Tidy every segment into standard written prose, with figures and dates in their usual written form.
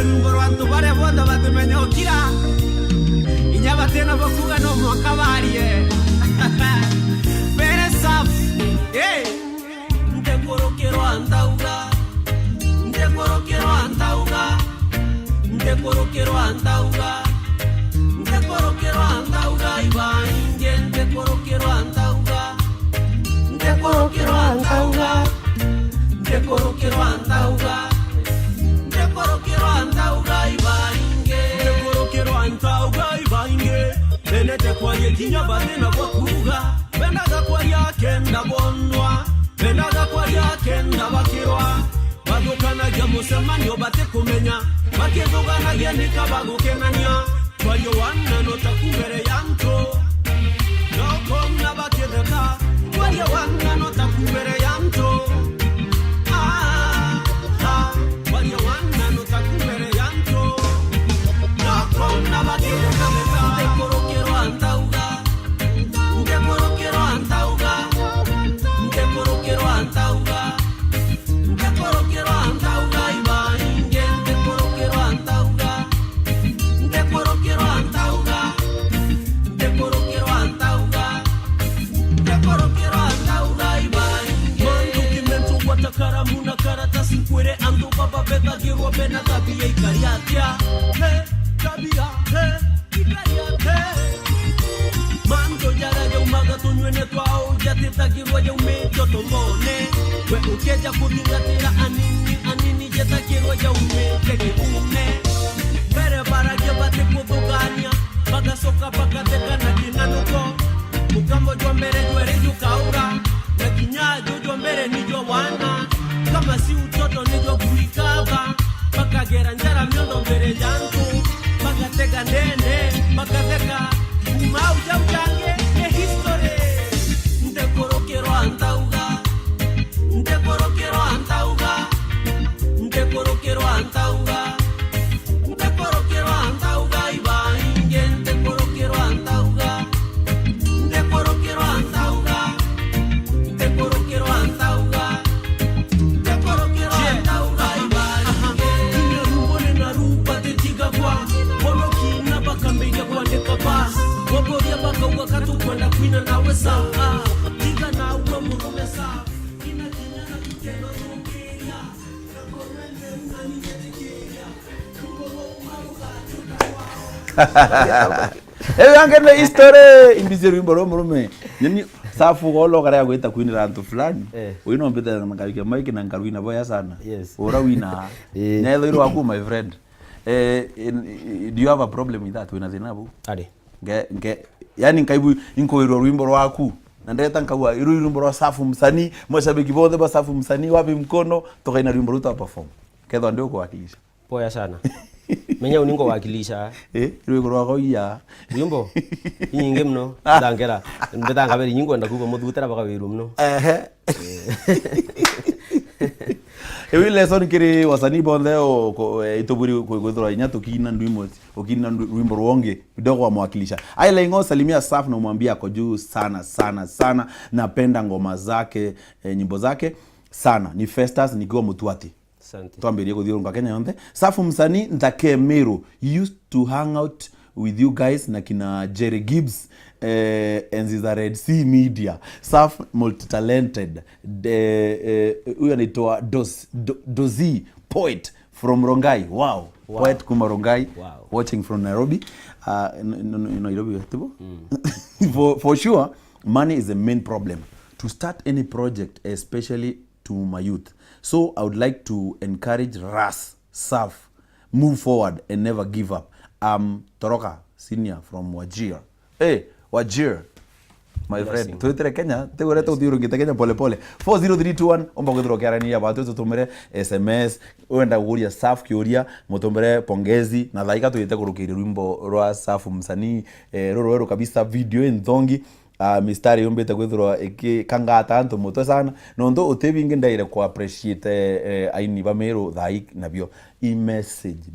rumbo rwantu bare bondo batumenya okira inyaba tena bakuga no mwakabarie Bere saf ndekorokero antauga ndekorokero antauga ndekorokero antauga ndekorokero antauga ibainge ndekorokero antauga ndekorokero antauga ndekorokero antauga ndekorokero antauga ibainge ndekorokero antauga ibainge benete kwa yekinya badena bakuga bendaga kwa yakenda bonwa bendaga kwa yakenda bakirwa badukana gya musemanyo bate kumenya bakizugana gya nikabagukenanya twayo wanna no takumbere yanto no komna bakideka twayo wanna no takumbere yanto twayo wanna no takumbere yanto no komna bakideka ndekorokero antauga ndekorokero antauga ndekorokero antauga ndekorokero antauga ibainge ndekorokero antauga ndekorokero antauga ndekorokero antauga ndekorokero antauga ibainge mandu kimentu watakara muna karatasi kwere ando baba beta girwa bena tabia ikariatia tabia ikariatia mando jara ya umaga tunywene twao jatita girwa ya umejo tomone we ukeja kuringatira anini jeta girwa ya umeje ume bere bara gebate kudugania baga soka baga teka na kinanuko mukambo jwa mbere jwere jukaura na kinyajo jwa mbere nijo wana kama si utoto nijo kuikaba baka gera njara myondo mbere yangu baka teka nene baka teka umauja ujange ne history ndekorokero antauga ndekorokero antauga ndekorokero antauga ndekorokero antauga ibainge ndekorokero antauga ndekorokero antauga ndekorokero antauga ndekorokero antauga ibainge nderumbone na rupa tetiga kwa bolokina bakambeja kwa ndekaba waboria bakauga katu kwenda kwina nawe saa tiga na uwe murume saa ina kinyana kitendo rumbia nakorende nani nyetekia kumbolo umaruga tukawa ewe angene history imbize rwimbo ro murume nyeni safu golo kare yagwita kwinira antu fulani wino mbita na ngabike mike na ngarwina boya sana ora wina nyelo iro aku my friend do you have a problem with that wina zinabu ade nge yani nkaibu inko iro rwimbo rwaku na ndeta nkawa iro rwimbo rwa safu msanii mwashabiki bonde ba safu msanii wapi mkono toka ina rwimbo ruta perform kedho ndio kuwakilisha poya sana menya uningo wakilisha rwimbo rwako iya rwimbo nyinge mno ndangera mbetanga beri nyingo ndakuba muthutera baka wiru mno ewi lesson kiri wasanii bonde o itoburi kwethora inya tukina ndwimo ukina rwimbo rwonge kidogo amwakilisha aila ingo salimia safu na umwambia ako juu sana napenda ngoma zake nyimbo zake sana ni Festus nikiwa Mutwati asante twambirie kuthirunga Kenya yonde safu msanii ndake Meru used to hang out with you guys na kina Jerry Gibbs enzi za Red Sea Media Saf multi-talented huyu anaitwa Dozi poet from Rongai wow. Poet kuma Rongai watching from Nairobi Nairobi for sure money is the main problem to start any project especially to my youth so I would like to encourage Ras Saf move forward and never give up Toroka senior from Wajir Wajir my friend tuitere Kenya tegore to thiro ngite Kenya pole 40321 omba kuthiro kiarania batu tutumire SMS wenda guria Saf kiuria mutumire pongezi na thaika tuite kurukiri rwimbo rwa Saf msanii roro kabisa video nthongi mistari yombete kwithirwa kangata antu muto sana no ndo utebinge ndaire ku appreciate aini ba Meru thai nabyo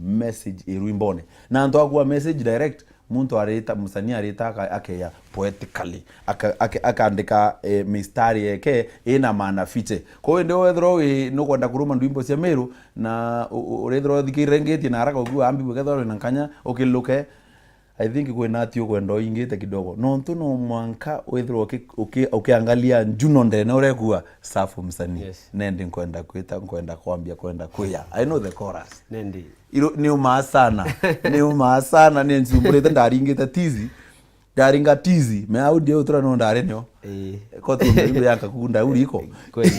message irwimbone na ndo akwa message direct muntu areta musanii areta akeya poetically akaandika mistari yake ina maana fiche. Kwa hiyo ndio wethro no kwenda kuruma ndwimbo cia Meru na urethro thikirengeti na haraka ugu ambi bwethro na kanya ukiluke. I think kwena atio kwenda ingite kidogo no ntu no mwanka wethro ukiangalia njuno ndene urekua safu msanii. Yes. Nende kwenda kwita kwenda kwambia kwenda kuya. I know the chorus. Nendi Ni umaasana ni umaasana ni nsumbulete ndaringite tizi ndaringa tizi me audio utura no ndare nyo ko tu mbe yaka kunda uriko kweli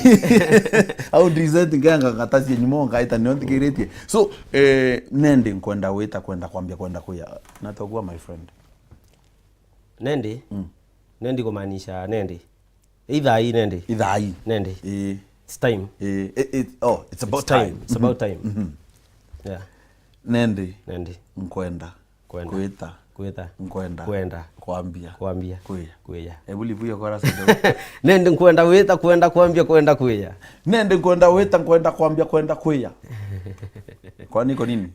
au design nganga katasi nyumo ngaita nyo ndikiretie so nende kwenda wita kwenda kwambia kwenda kuya natogua my friend nendi nendi kumaanisha nendi idhai nendi idhai nendi it's time it's about time it's about time yeah nende kwenda kuita kwenda kuambia kuya hebu livuyo kwa sasa nende kwenda wita kwenda kuambia kwenda kuya nende kwenda wita kwenda kuambia kwenda kuya kwani iko nini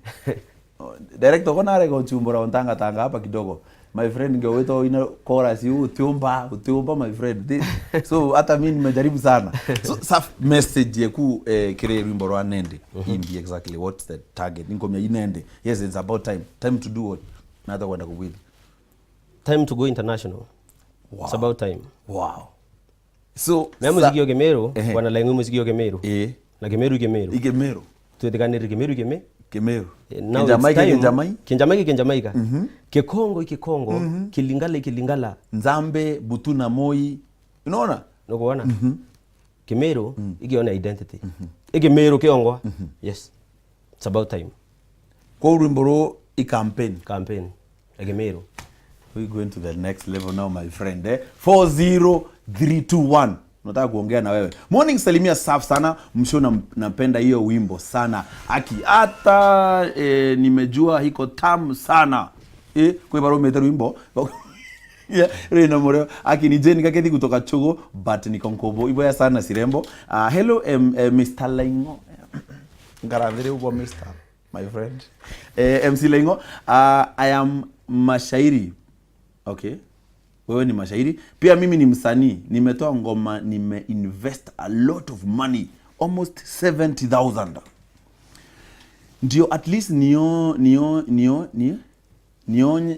director kona are go chumbura ontanga tanga hapa kidogo my friend ndio weto ina chorus utiumba my friend so hata mimi nimejaribu sana so saf message yeku kire wimbo rwa nende imbi exactly what's the target ngomya inende yes it's about time to do what nata kwenda kubwidi time to go international. Wow. It's about time. Wow. So muziki yo Meru wana lengo muziki yo Meru na Meru tuetekanire Meru Kinjamaika Kikongo Kilingala Nzambe Butuna Moi unaona nokuona Meru ikiona identity Meru Kiongo yes it's about time kwa urumboro campaign Meru. We going to the next level now my friend 40321 nataka kuongea na wewe. Morning salimia safi sana. Msho napenda hiyo wimbo sana. Aki hata nimejua hiko tamu sana. Kwa baro metero wimbo. Yeah, rena moreo. Aki ni Jeni kakethi kutoka Chogo but ni konkobo. Ibo ya sana sirembo. Hello Mr. Laingo. Ngarandire ubo Mr. my friend. MC Laingo. I am mashairi. Okay. Wewe ni mashairi. Pia mimi ni msanii. Nimetoa ngoma, invest a lot of money. Almost 70,000. Ndio at least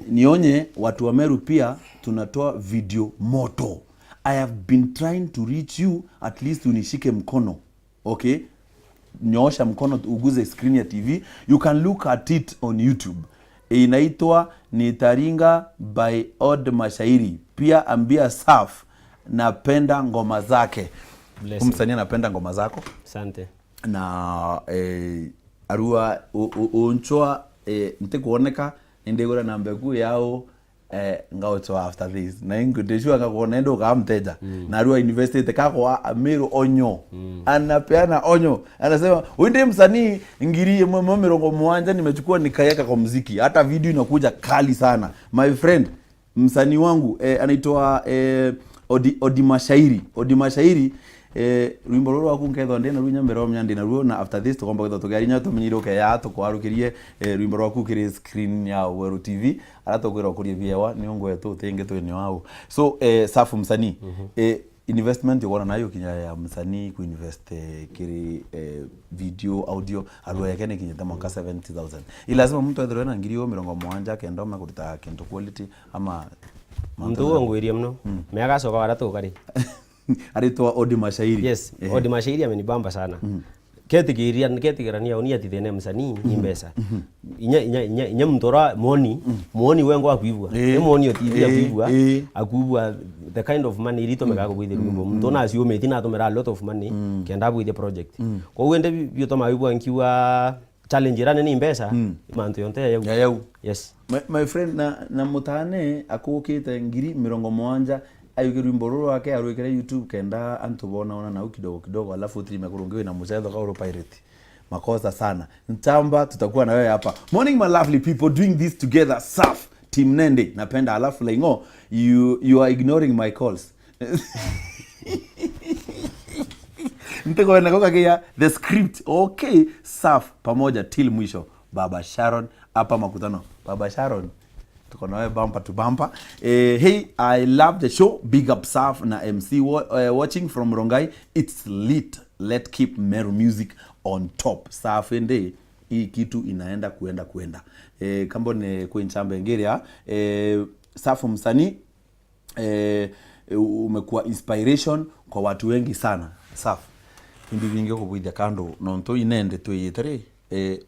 nionye watu wa Meru pia tunatoa video moto. I have been trying to reach you at least unishike mkono. Okay? Nyoosha mkono uguze screen ya TV. You can look at it on YouTube. Inaitwa ni Taringa by Odd Mashairi. Pia ambia Saf napenda ngoma zake. Msanii anapenda ngoma zako. Asante. Na arua unchoa nitekuoneka ndigora na mbeku yao ngao to after this. Na ingudeshwa akakuona ndo kamteja. Na arua invested kakwa Meru onyo. Anapeana onyo. Anasema uende msanii ngiri Meru mwanja nimechukua nikaweka kwa muziki. Hata video inakuja kali sana. My friend msanii wangu anaitwa Odi Mashairi rwimbo rwo rwa kunketho ndena rwo nyambero myandi na rwo na after this tukomba kwetho tugarinya tumenyiroke ya tukwarukirie rwimbo rwa kukire screen ya Weru TV ara tukwira kurie viewa ni ngwe tu tenge tu ni wao so safu msanii investment yona nayo kinya ya msanii kuinvest kiri video audio alwa yake ni kinyata mwaka 70,000 ilazima mtu athirwe na ngiri 70 kenda makuruta kento quality ama mtu ngwirie mno meaga soka baratu kari aritoa Odi Mashairi. Yes, Odi Mashairi amenibamba sana. Ketigirania unia tithene msanii imbesa. Inya mtora moni wengo akuibwa. Moni otiria akuibwa. Akuibwa the kind of money irito mega kuithira wimbo. Mtona acio metina atomera a lot of money kenda with the project. Kwa wende biotoma wibwa nkiwa challenge rane ni imbesa mantu yonte ya yes. My friend na mutane akukite ngiri 70 ayukiru mbororo wake arwekere YouTube kenda antubona ona na kidogo alafu trimekurungiwe na muzedho ka pirate makosa sana ntamba tutakuwa na wewe hapa. Morning my lovely people doing this together Saf Team Nende napenda alafu Laingo you are ignoring my calls nteko na koka kia the script okay Saf pamoja till mwisho Baba Sharon hapa makutano Baba Sharon tuko nawe bumper to bumper. Hey, I love the show. Big up Saf na MC watching from Rongai. It's lit. Let's keep Meru music on top. Saf ende hii kitu inaenda kuenda. Kambo ne kuinchambe ngeria. Saf msanii umekuwa inspiration kwa watu wengi sana. Saf indi vingi kubwithia kando nonto inende tuyitere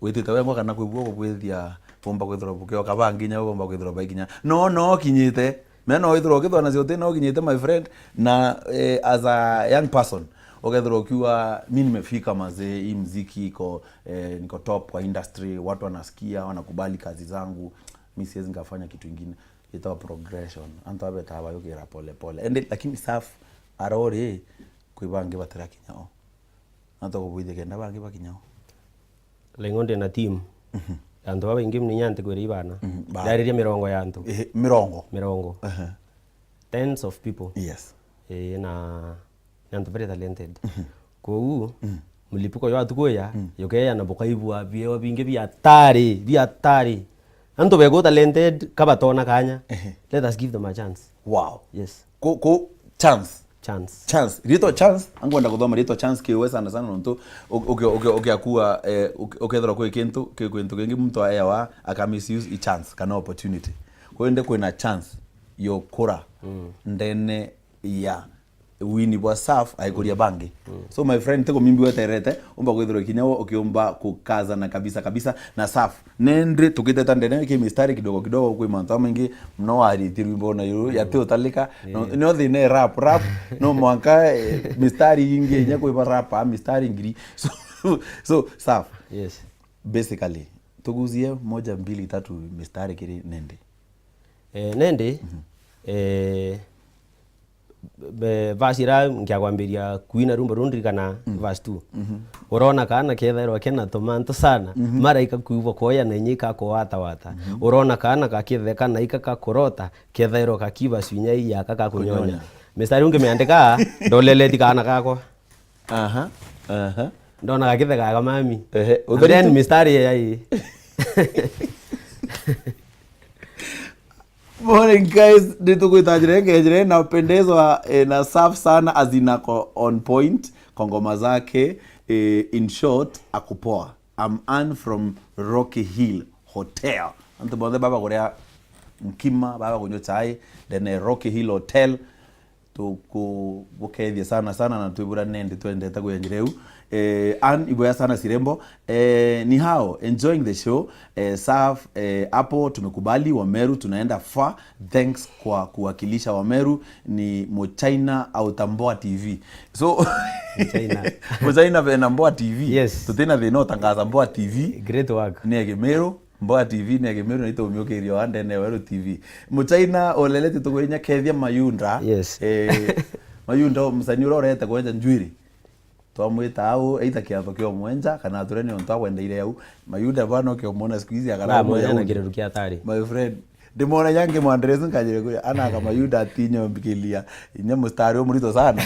wetete wengo kana kwibwo kubwithia bomba kwithira bukeo kabanginya bomba kwithira baiginya no kinyite meno withira kithwa na cionte no kinyite my friend na as a young person ukethira ukiwa mimi nimefika mazee hii muziki iko niko top kwa industry, watu wanasikia wanakubali kazi zangu, mimi siwezi ngafanya kitu kingine, itawa progression anto abeta abayokera pole ende lakini Saf arore kwibange batira kinyao anto kubwithia kenda bange bakinyao lengonde na team anto baba ingi mninyante kwere ibana dariria mirongo ya anto mirongo tens of people yes na anto very talented ko mulipuko yo atukoya yokeya na bokaibwa biewa binge biatari anto bego talented kabatona kanya let us give them a chance. Wow. Yes. Ko chance rito chance angwenda kuthoma rito chance kiwe sana nonto okuwa okethora kwe kintu kingi mtu ayawa aka misuse i chance kana opportunity kwende kwena chance yo kura ndene ya Wiini bwa Saf aikuria bangi so my friend teko mimbi weterete umba kwithira kinyawo ukiomba kukaza na kabisa na Saf nendre tukiteta ndene ki mistari kidogo kwe manto mengi mno ari tirwimbo na yuru yate utalika no thine rap no mwanka mistari ingi nya kwe rap mistari ngiri so Saf yes basically tuguzie 1 2 3 mistari kiri nende vasira ngiakwambiria kuina rumba rundi kana verse 2 urona kana kethairwa kena tomanto sana mara ikakuiva koya na nyika ko wata urona kana kakitheka na ikaka korota kethairwa kakiva swinya ya kaka kunyonya mistari ungemeandika ndoleleti kana kako ndona kakitheka kama mami then mistari yai Morning guys, nitukuitajire ngejire na upendezwa na Saf sana azinako on point kongoma zake in short akupoa. I'm Ann from Rocky Hill Hotel. Anto bonde baba korea mkima baba kunyo chai then Rocky Hill Hotel tukubukeithia sana na tuibura nende twende takuyenjireu Ann iboya sana Sirembo ni hao enjoying the show Saf hapo tumekubali wa Meru tunaenda far thanks kwa kuwakilisha wa Meru ni Mochina au Tamboa TV so Mochina vena Mboa TV yes tutena the no tangaza Mboa TV great work ni Meru Mboa TV ni Meru na ito umyokerio ande ne Meru TV Mochina olelete tugoinya kethia mayunda yes mayunda msanii urorete kwenja njwiri twamwita au eita kiatho kio mwenja kana turene on twawendeire au mayuda bano kio mona squeeze akala mwenja na kirukia atari my friend ndimona yange mwandress nkajire kuya ana kama mayuda atinyo mbikilia inya mustari omurito sana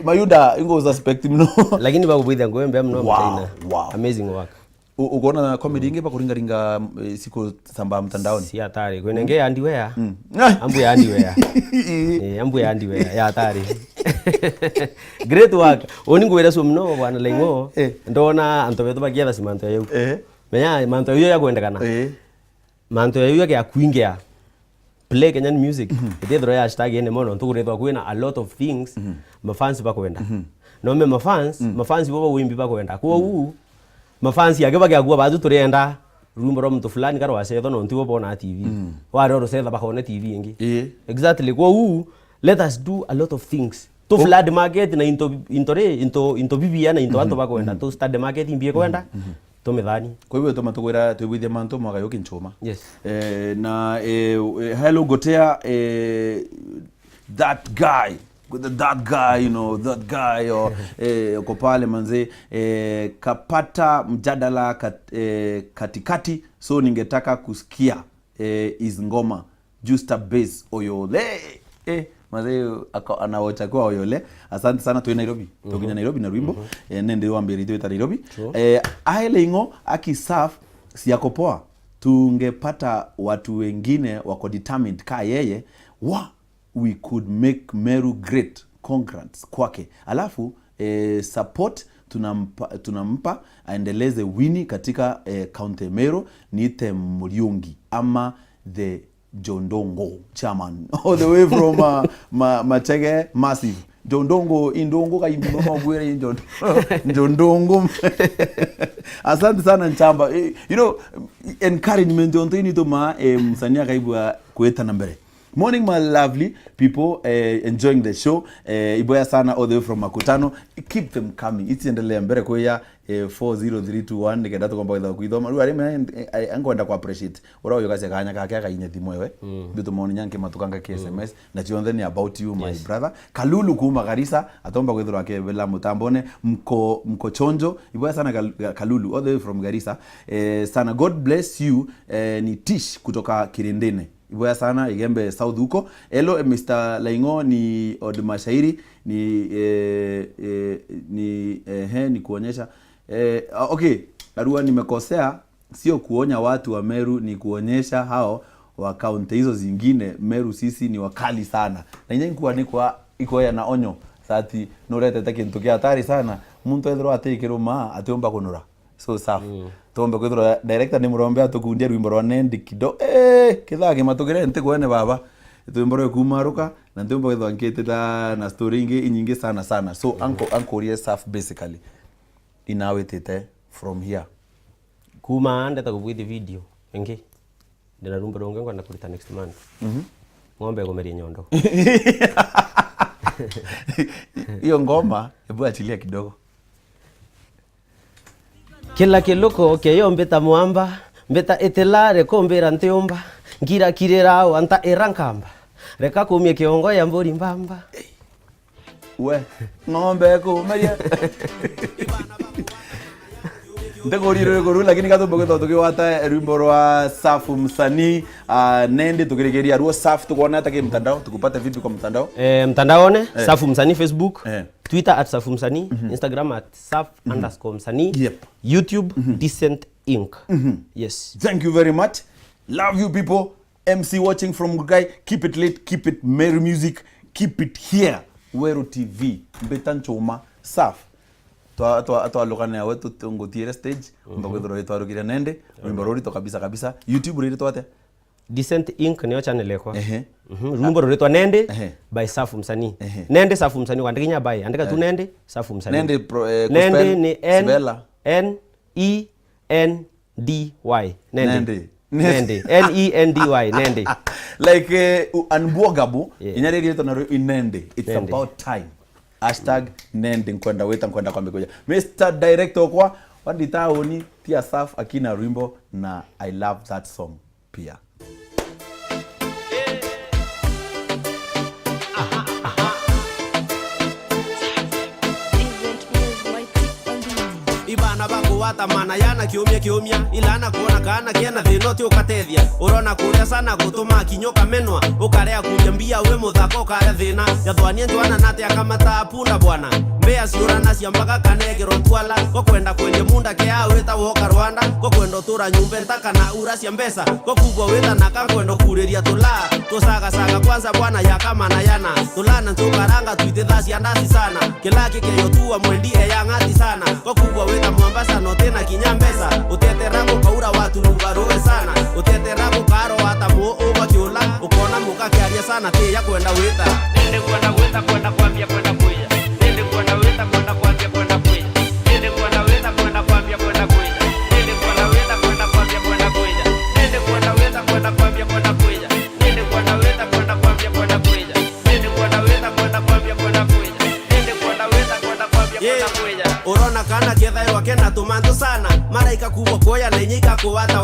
mayuda ingo suspect mno lakini bakubwithia ngwembe mno wow amazing work ukoona na comedy inge bakuringa siku samba mtandaoni si atari kwenenge andiwea ambu ya andiwea ambu ya andiwea ya atari great work oni ngwera so mno bwana lengo ndona anto beto bagiatha simanto yeu menya manto yo ya kwendekana manto yo ya kuingia play Kenyan music itethro ya hashtag ene mono ntukurethwa kwina a lot of things mafans bakwenda no me mafans bobo wimbi bakwenda kwa mafansi yake bagakua batu turenda rumbo ro mtu fulani karo wasetho no ntiwo bona TV wari ro setha bakone TV ingi exactly kwa let us do a lot of things to flood market na into bibia na into anto bakwenda to start the market imbie kwenda to methani kwa hivyo tomatugwira twibithia manto mwaga yoki nchoma yes na hello gotea that guy you know that guy or uko pale manze kapata mjadala katikati so ningetaka kusikia is ngoma Justa Bass Oyole manze anawacha kwa Oyole asante sana tu Nairobi tukinya Nairobi na Rwimbo nende wambiri tu Nairobi aile ngo aki Saf si yakopoa tungepata watu wengine wako determined ka yeye, we could make Meru great. Congrats kwake. Alafu support tunampa aendeleze Wiini katika county Meru, niite Muriungi ama the Jondongo chairman all the way from Machege massive. Jondongo indongo kaimbo gwere Jondongo. Asante sana Nchamba. You know, encouragement ndio nito msania kaibwa kueta na mbele. Morning my lovely people, enjoying the show. Iboya sana all the way from Makutano. Keep them coming. Itiendelea mbele kwa ya 40321 nikenda tukomba kwa kuidoma. Ruari angoenda ku appreciate. Ora uyo kazi kanya kaka inya thimwewe. Bitu moni nyanke matukanga ke SMS na chionde ni about you my brother. Kalulu kuma Garissa atomba kwithiro ake bela mutambone mko chonjo. Iboya sana Kalulu all the way from Garissa. Sana God bless you. Ni Tish kutoka Kirindene. Iboya sana igembe South huko. Hello Mr. Laingo ni Odmashairi ni kuonyesha okay, Arua nimekosea, sio kuonya watu wa Meru, ni kuonyesha hao wa kaunti hizo zingine Meru sisi ni wakali sana. Na nyenye kuwa iko ya na onyo sati norete takintukia hatari sana. Muntu ethro atekero ma atiomba kunura. So safi. Tombe kwithro director ni murombe atukundia rwimbo rwa Nendi kido kithage matugire nte kwene baba rwimbo rwa kumaruka na ntombe kwithro nkete na story nyingi sana. So uncle yes safi basically inawetete from here kuma ande takubwidi video engi ndina rumba ronge ngwana kulita next month ngombe gomeria nyondo hiyo ngoma hebu achilia kidogo. Kila kiloko keyo mbeta mwamba mbeta etelare kombera nteomba ngira kirerao anta erankamba reka kumye kiongo ya mbori mbamba we ngombe kumeria ndegorire goru lakini katombo kwetho tukiwata rwimbo rwa Safu msanii Nendi tukiregeria ruo Safu tukuona hata ke mtandao tukupata vipi kwa mtandao mtandaone Safu msanii Facebook Twitter @Safu msanii Instagram @Saf_msanii YouTube Decent Inc. Yes, thank you very much, love you people. MC watching from Gugai, keep it lit, keep it Meru music, keep it here Weru TV mbetanchoma Saf to lokana ya wetu tungotiere stage mbagwethro yetu arugire Nende wimbo ruri to kabisa YouTube riri twate Decent Inc. niyo channel yako rumbo ruri to Nende by Safu msanii Nende Safu msanii wandikinya by andika tu Nende Safu msanii Nende ni N-E-N-D-Y Nende N-E-N-D-Y Nende like unbogable inyariri to na Nende. It's about time. #Nende nkwenda weta nkwenda kwa mbekoja Mr. Director kwa waditaoni tia Saf akina Rimbo na I love that song pia. Ibana bangu watamana yana kiumia ilana kuona kana kiena thinoti ukatethia urona kuria sana gutuma kinyoka menwa ukarea kujambia we muthako kare thina yathwanie njwana nate akamata punda bwana mbea ciurana ciambaga kanegero twala gokwenda kwenye munda kia wita woka Rwanda gokwenda tura nyumbe ntaka na ura cia mbesa gokugwa wita na kakwenda kuriria tula tusaga kwanza bwana ya kama na yana tulana ntukaranga tuite thasi andasi sana kila kikeyo tuwa mwendi ya ngati sana gokugwa wita Mombasa no tena kinyambesa utete rango kaura watu rubarowe sana utete rango karo hata muo kiula ukona muka kiaria sana te ya kwenda wita nende kwenda wita kwenda kwambia kwenda kuja nende kwenda wita kwenda kwambia kwenda kuja nende kwenda wita kwenda kwambia kwenda kuja nende kwenda wita kwenda kwambia kwenda kuja nende kwenda wita kwenda kwambia kwenda kuja nende kwenda wita kwenda kwambia kwenda kuja nende kwenda wita kwenda kwambia kwenda kuja nende kwenda wita kwenda kwambia kwenda kuja urona kana kethayo akena tumanto sana maraika kubwa koya na inyika kuwata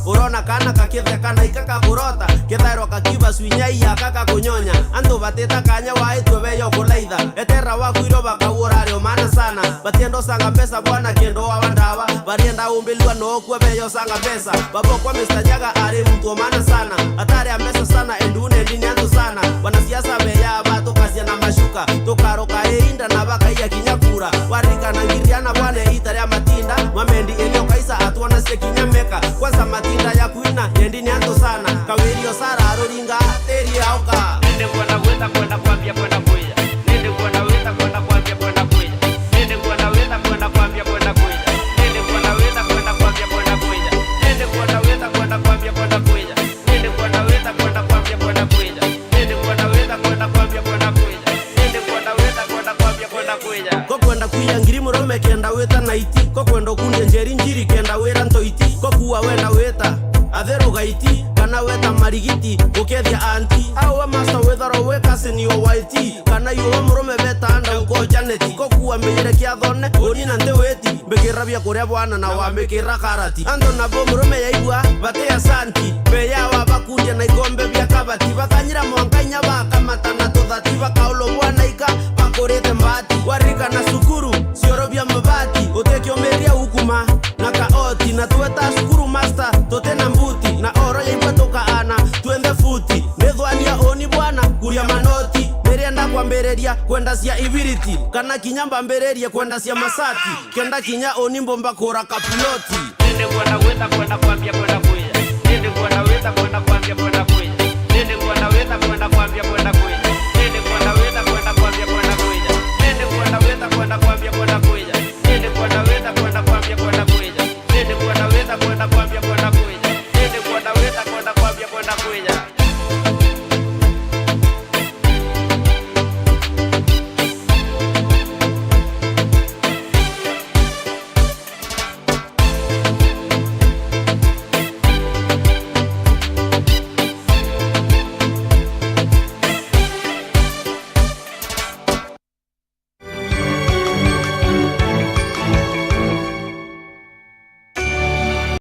urona kana kaketha kana ikaka kurota kethayo kakiba swinyai akaka kunyonya ando bateta kanya waitwe beyo kulaitha etera wakwiro bakawurario mana sana batiendo sanga pesa bwana kendo wa wandawa barienda umbilwa no kwa beyo sanga pesa babo kwa Mr. Jaga ari mtu mana sana atari ambesa sana endune ndinyanzo sana bwana siasa beya bato kasia na mashuka tokaroka inda na bakaiya kinyakura warika na ngiriana bwana itaria matinda mamendi enyo kaisa atuona se kinyameka kwanza matinda ya thina yendi ni antu sana kawirio sara aruringa teri auka nende kwenda weta kwenda kwambia kwenda kuja nende kwenda weta kwenda kwambia kwenda kuja nende kwenda weta kwenda kwambia kwenda kuja nende kwenda weta kwenda kwambia kwenda kuja nende kwenda weta kwenda kwambia kwenda kuja nende kwenda weta kwenda kwambia kwenda kuja nende kwenda weta kwenda kwambia kwenda kuja nende kwenda weta kwenda kwambia kwenda kuja ko kwenda kuya ngiri murume kenda weta naiti ko kwenda kunde njeri njiri kenda wera ntoiti ko kuwa wenda weta atheru gaiti kana weta marigiti ukethia anti awa masta wetharo wekase ni o waiti kana yuwa murume beta anda uko janeti ko kuwa mbere kia thone uri na nte weti mbekirabia kuria bwana na wa mbekira karati ando na bo murume yaigwa bate asanti beya wa bakuja na igombe bya kabati bakanyira mwanganya bakamata na tuthati bakaulo bwana ika bakorete mbati warika na sukuru siorobia mabati utekio meria hukuma na kaoti na tuweta sukuru master tote na mbuti na oro yaigwa tukaana tuende futi methwania oni bwana kuria manoti merienda kwambereria kwenda cia ibiriti kana kinyamba mbereria kwenda cia masati kenda kinya oni mbomba kura kapiloti nende kwenda weta kwenda kwambia kwenda kuja nende kwenda weta kwenda kwambia kwenda kuja nende kwenda weta kwenda kwambia kwenda kuja nende kwenda weta kwenda kwambia kwenda kuja nende kwenda weta kwenda kwambia kwenda kuja nende kwenda weta kwenda kwambia kwenda kuja nende kwenda weta kwenda kwambia kwenda kuja nende kwenda weta kwenda kwambia kwenda kuja